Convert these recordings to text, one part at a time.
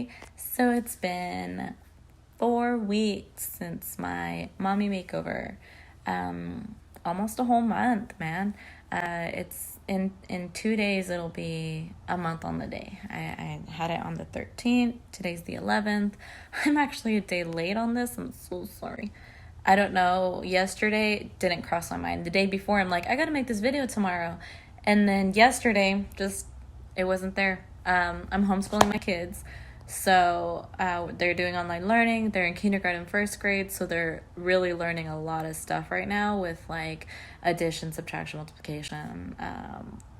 Valery. So it's been 4 weeks since my Mommy Makeover. Almost a whole month, man. It's in 2 days, it'll be a month on the day. I had it on the 13th. Today's the 11th. I'm actually a day late on this. I'm so sorry. I don't know. Yesterday it didn't cross my mind. The day before, I'm like, I gotta make this video tomorrow. And then yesterday, it wasn't there. I'm homeschooling my kids. So they're doing online learning. They're in kindergarten, first grade. So they're really learning a lot of stuff right now with like addition, subtraction, multiplication,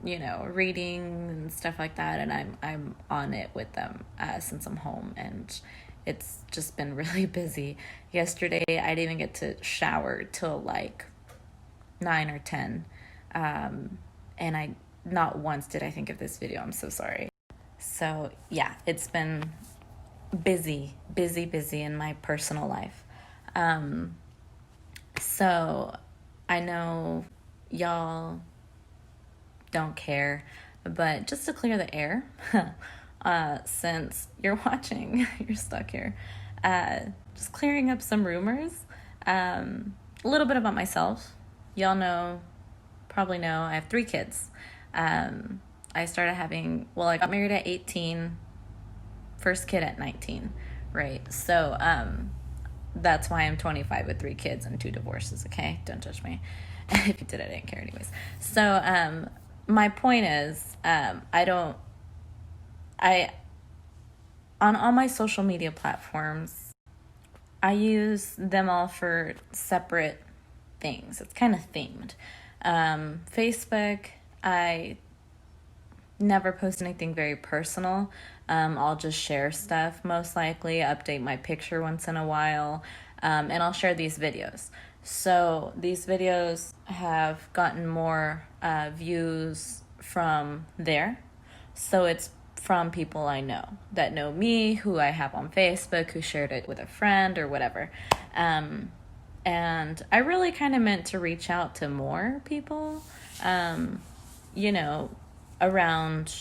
reading and stuff like that. And I'm on it with them since I'm home, and it's just been really busy. Yesterday, I didn't even get to shower till like 9 or 10. And not once did I think of this video. I'm so sorry. So yeah, it's been busy in my personal life. So I know y'all don't care, but just to clear the air, since you're watching, you're stuck here, just clearing up some rumors, a little bit about myself. Y'all probably know, I have 3 kids. I started I got married at 18, first kid at 19, right? So that's why I'm 25 with 3 kids and 2 divorces, okay? Don't judge me. If you did, I didn't care anyways. So my point is, on all my social media platforms, I use them all for separate things. It's kind of themed. Facebook, I never post anything very personal. I'll just share stuff, most likely, update my picture once in a while, and I'll share these videos. So these videos have gotten more views from there. So it's from people I know, that know me, who I have on Facebook, who shared it with a friend or whatever. And I really kind of meant to reach out to more people, around,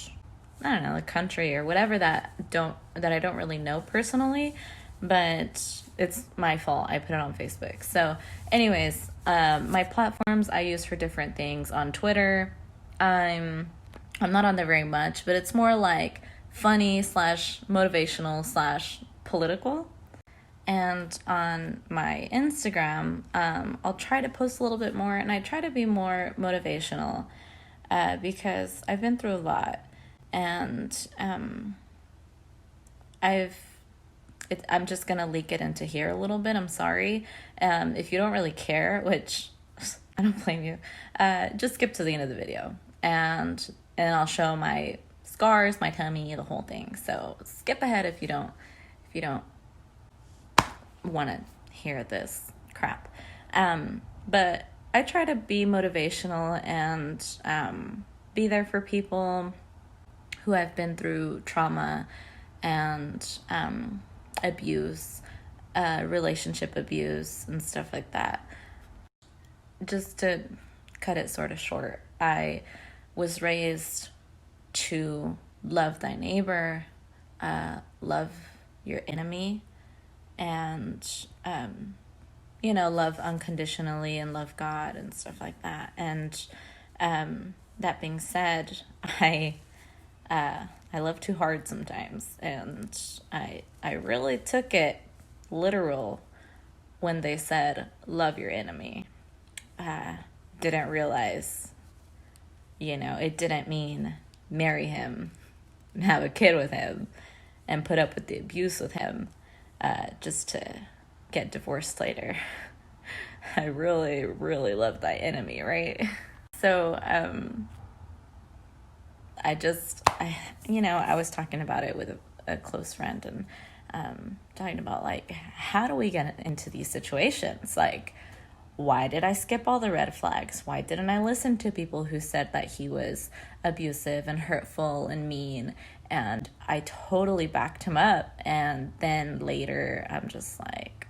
I don't know, the country or whatever that I don't really know personally, but it's my fault. I put it on Facebook. So anyways, my platforms I use for different things. On Twitter, I'm not on there very much, but it's more like funny / motivational / political. And on my Instagram, I'll try to post a little bit more, and I try to be more motivational, because I've been through a lot, and I'm just gonna leak it into here a little bit. I'm sorry. If you don't really care, which I don't blame you, just skip to the end of the video, and I'll show my scars, my tummy, the whole thing. So skip ahead if you don't want to hear this crap. But I try to be motivational and be there for people who have been through trauma and abuse, relationship abuse and stuff like that. Just to cut it sort of short, I was raised to love thy neighbor, love your enemy, and love unconditionally and love God and stuff like that. And that being said, I love too hard sometimes, and I really took it literal when they said love your enemy. Didn't realize, it didn't mean marry him and have a kid with him and put up with the abuse with him, just to get divorced later. I really, really love thy enemy, right? So, I was talking about it with a close friend, and talking about, like, how do we get into these situations? Like, why did I skip all the red flags? Why didn't I listen to people who said that he was abusive and hurtful and mean? And I totally backed him up. And then later, I'm just like,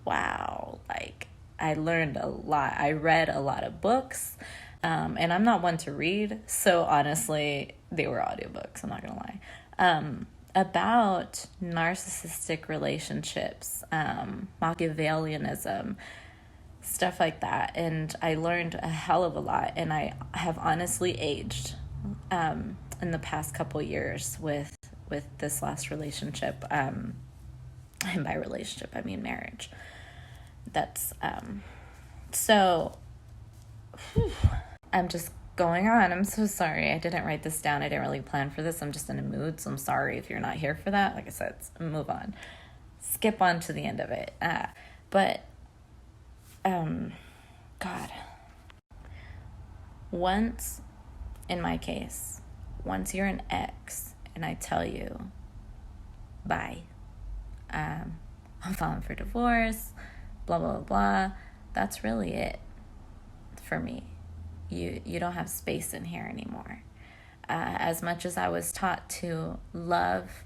wow, like, I learned a lot. I read a lot of books, and I'm not one to read. So honestly, they were audiobooks, I'm not going to lie. about narcissistic relationships, Machiavellianism, stuff like that. And I learned a hell of a lot, and I have honestly aged in the past couple years with this last relationship. And by relationship, I mean marriage. That's so whew, I'm just going on. I'm so sorry. I didn't write this down. I didn't really plan for this. I'm just in a mood, so I'm sorry if you're not here for that. Like I said, move on. Skip on to the end of it. But God. Once, in my case, once you're an ex and I tell you, bye, I'm filing for divorce, blah, blah, blah, blah, that's really it for me. You don't have space in here anymore. As much as I was taught to love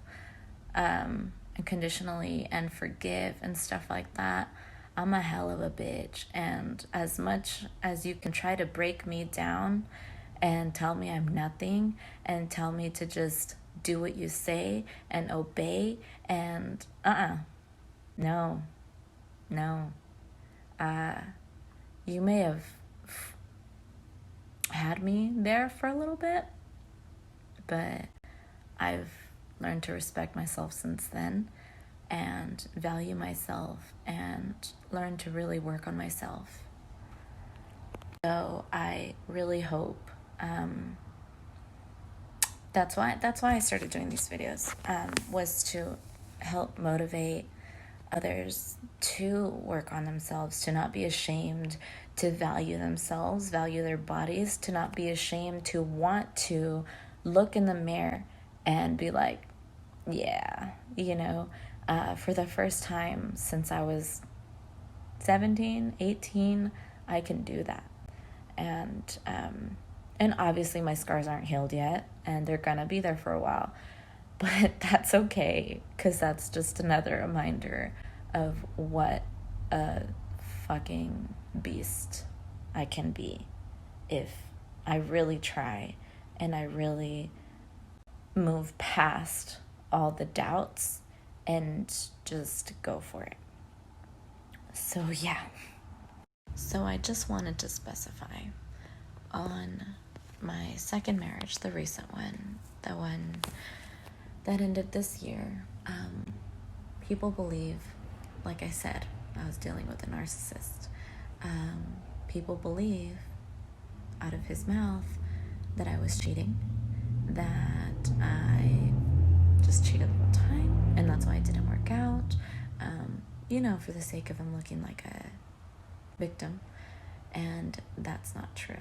unconditionally and forgive and stuff like that, I'm a hell of a bitch. And as much as you can try to break me down and tell me I'm nothing and tell me to just do what you say and obey and no. You may have had me there for a little bit, but I've learned to respect myself since then and value myself and learn to really work on myself. So I really hope that's why I started doing these videos, was to help motivate others to work on themselves, to not be ashamed to value themselves, value their bodies, to not be ashamed to want to look in the mirror and be like, yeah, for the first time since I was 17, 18, I can do that. And obviously my scars aren't healed yet, and they're gonna be there for a while, but that's okay, because that's just another reminder of what a fucking beast I can be if I really try and I really move past all the doubts and just go for it. So yeah. So I just wanted to specify, on my second marriage, the recent one, the one that ended this year, people believe, like I said, I was dealing with a narcissist. People believe out of his mouth that I was cheating, that I just cheated the whole time, and that's why it didn't work out, for the sake of him looking like a victim. And that's not true.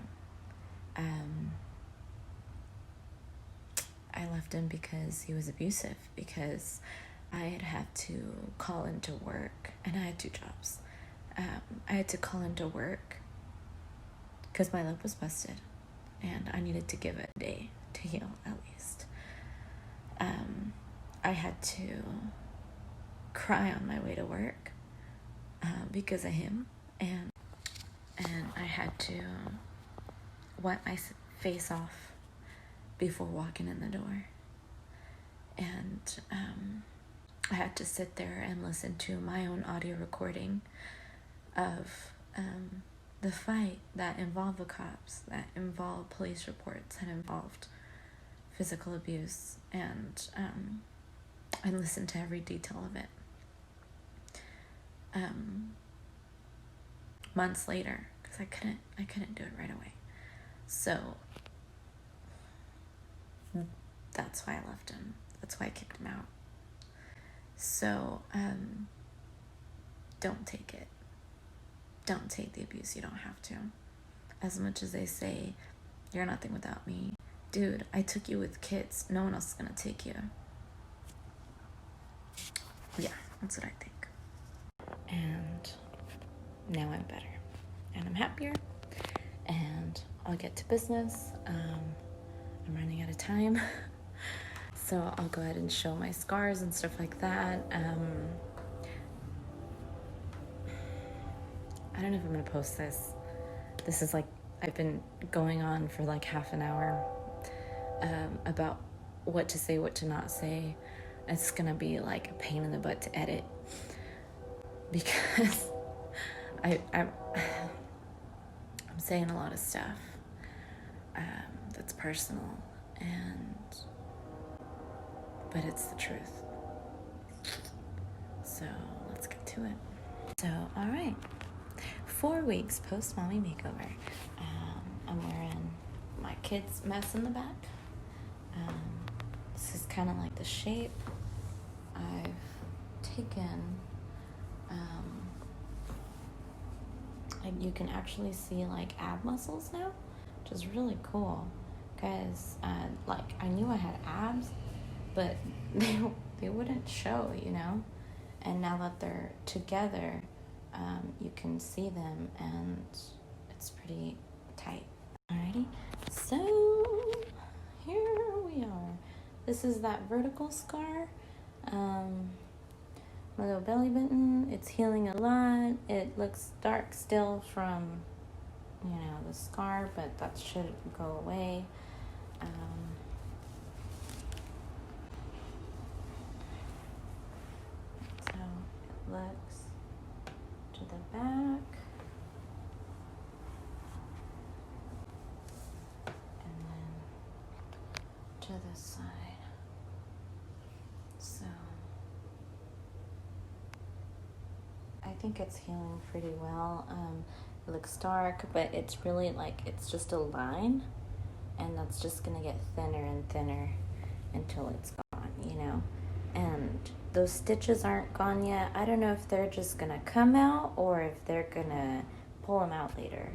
I left him because he was abusive, because I had to call into work, and I had 2 jobs. I had to call into work because my lip was busted, and I needed to give it a day to heal, at least. I had to cry on my way to work because of him, and I had to wipe my face off before walking in the door. And I had to sit there and listen to my own audio recording of the fight that involved the cops, that involved police reports, that involved physical abuse, and I listened to every detail of it. Months later, because I couldn't do it right away. So that's why I left him. That's why I kicked him out. So don't take it. Don't take the abuse. You don't have to. As much as they say, you're nothing without me. Dude, I took you with kids. No one else is gonna take you. Yeah, that's what I think. And now I'm better. And I'm happier. And I'll get to business. I'm running out of time. So I'll go ahead and show my scars and stuff like that. I don't know if I'm going to post this. This is like, I've been going on for like half an hour about what to say, what to not say. It's gonna be like a pain in the butt to edit because I'm saying a lot of stuff that's personal, but it's the truth. So let's get to it. So, all right, 4 weeks post Mommy Makeover. I'm wearing my kid's mess in the back. This is kind of like the shape. I've taken, you can actually see like ab muscles now, which is really cool. Because like I knew I had abs, but they wouldn't show, you know. And now that they're together, you can see them, and it's pretty tight. Alrighty, so here we are. This is that vertical scar. My little belly button. It's healing a lot. It looks dark still from, you know, the scar, but that should go away. So it looks to the back, and then to the side. So I think it's healing pretty well. It looks dark, but it's really like, it's just a line, and that's just gonna get thinner and thinner until it's gone, you know. And those stitches aren't gone yet. I don't know if they're just gonna come out or if they're gonna pull them out later.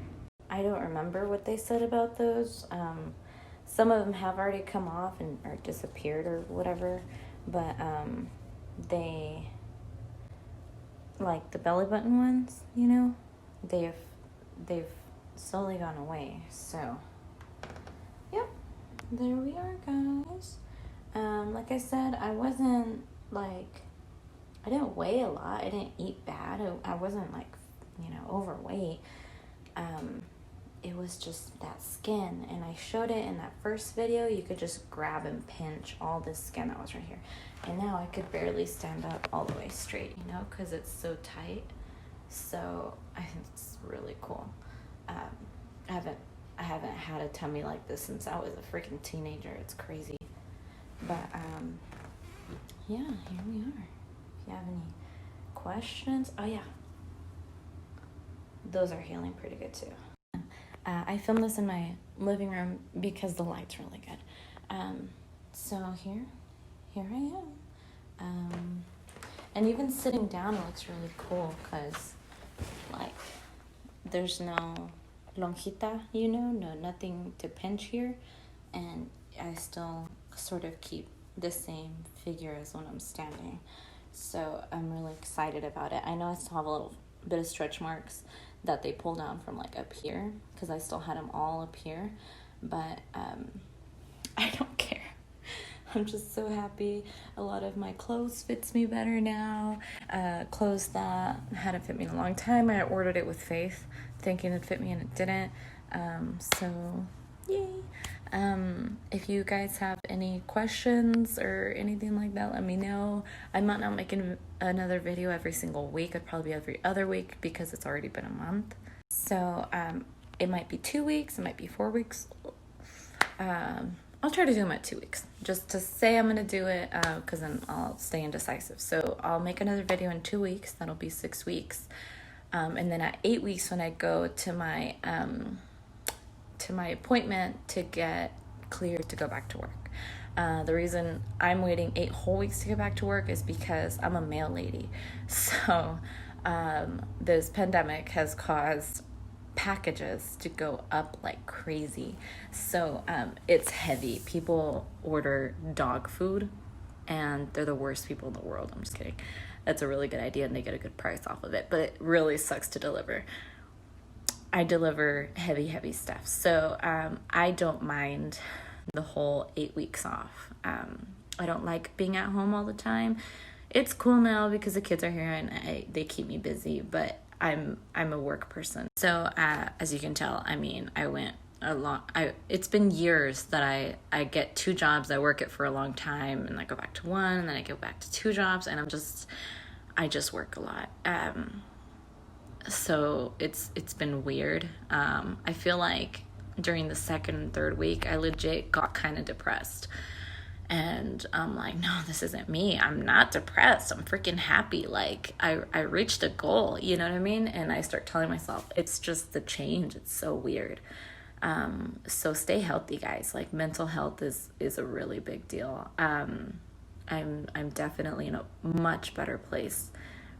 I don't remember what they said about those. Some of them have already come off and or disappeared or whatever, but they, like the belly button ones, you know, they've slowly gone away. So yep, there we are, guys. Like I said, I wasn't like, I didn't weigh a lot. I didn't eat bad. I wasn't like, you know, overweight. It was just that skin, and I showed it in that first video. You could just grab and pinch all this skin that was right here, and now I could barely stand up all the way straight, you know, because it's so tight. So I think it's really cool. I haven't had a tummy like this since I was a freaking teenager. It's crazy. But yeah, here we are. If you have any questions, oh yeah, those are healing pretty good too. I filmed this in my living room because the light's really good. So here I am. And even sitting down, it looks really cool because, like, there's no lonjita, you know, nothing to pinch here, and I still sort of keep the same figure as when I'm standing. So I'm really excited about it. I know I still have a little bit of stretch marks that they pulled down from like up here because I still had them all up here, but I don't care. I'm just so happy. A lot of my clothes fits me better now. Clothes that hadn't fit me in a long time, I ordered it with faith, thinking it'd fit me, and it didn't. So yay. If you guys have any questions or anything like that, let me know. I might not make another video every single week. It'd probably be every other week because it's already been a month. So it might be 2 weeks, it might be 4 weeks. I'll try to do them at 2 weeks, just to say I'm going to do it, because then I'll stay indecisive. So I'll make another video in 2 weeks. That'll be 6 weeks. And then at 8 weeks, when I go to my appointment to get cleared to go back to work. The reason I'm waiting 8 whole weeks to get back to work is because I'm a mail lady. So this pandemic has caused packages to go up like crazy. So it's heavy. People order dog food, and they're the worst people in the world. I'm just kidding. That's a really good idea, and they get a good price off of it, but it really sucks to deliver. I deliver heavy stuff. So I don't mind the whole 8 weeks off. I don't like being at home all the time. It's cool now because the kids are here and they keep me busy, but I'm a work person. So as you can tell, I mean, I went it's been years that I get two jobs. I work it for a long time, and I go back to one, and then I go back to two jobs, and I just work a lot. So it's been weird. I feel like during the second and third week, I legit got kind of depressed. And I'm like, no, this isn't me. I'm not depressed. I'm freaking happy. Like, I reached a goal, you know what I mean? And I start telling myself, it's just the change. It's so weird. So stay healthy, guys. Like, mental health is a really big deal. I'm definitely in a much better place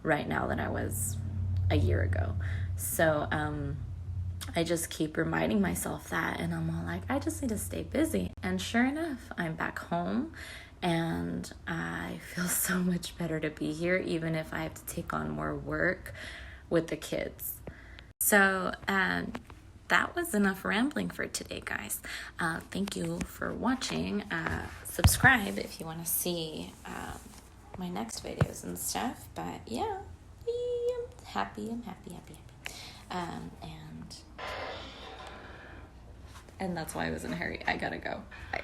right now than I was a year ago. So, I just keep reminding myself that, and I'm all like, I just need to stay busy. And sure enough, I'm back home, and I feel so much better to be here, even if I have to take on more work with the kids. So that was enough rambling for today, guys. Thank you for watching. Subscribe if you want to see my next videos and stuff. But yeah, I'm happy. And that's why I was in a hurry. I gotta go. Bye.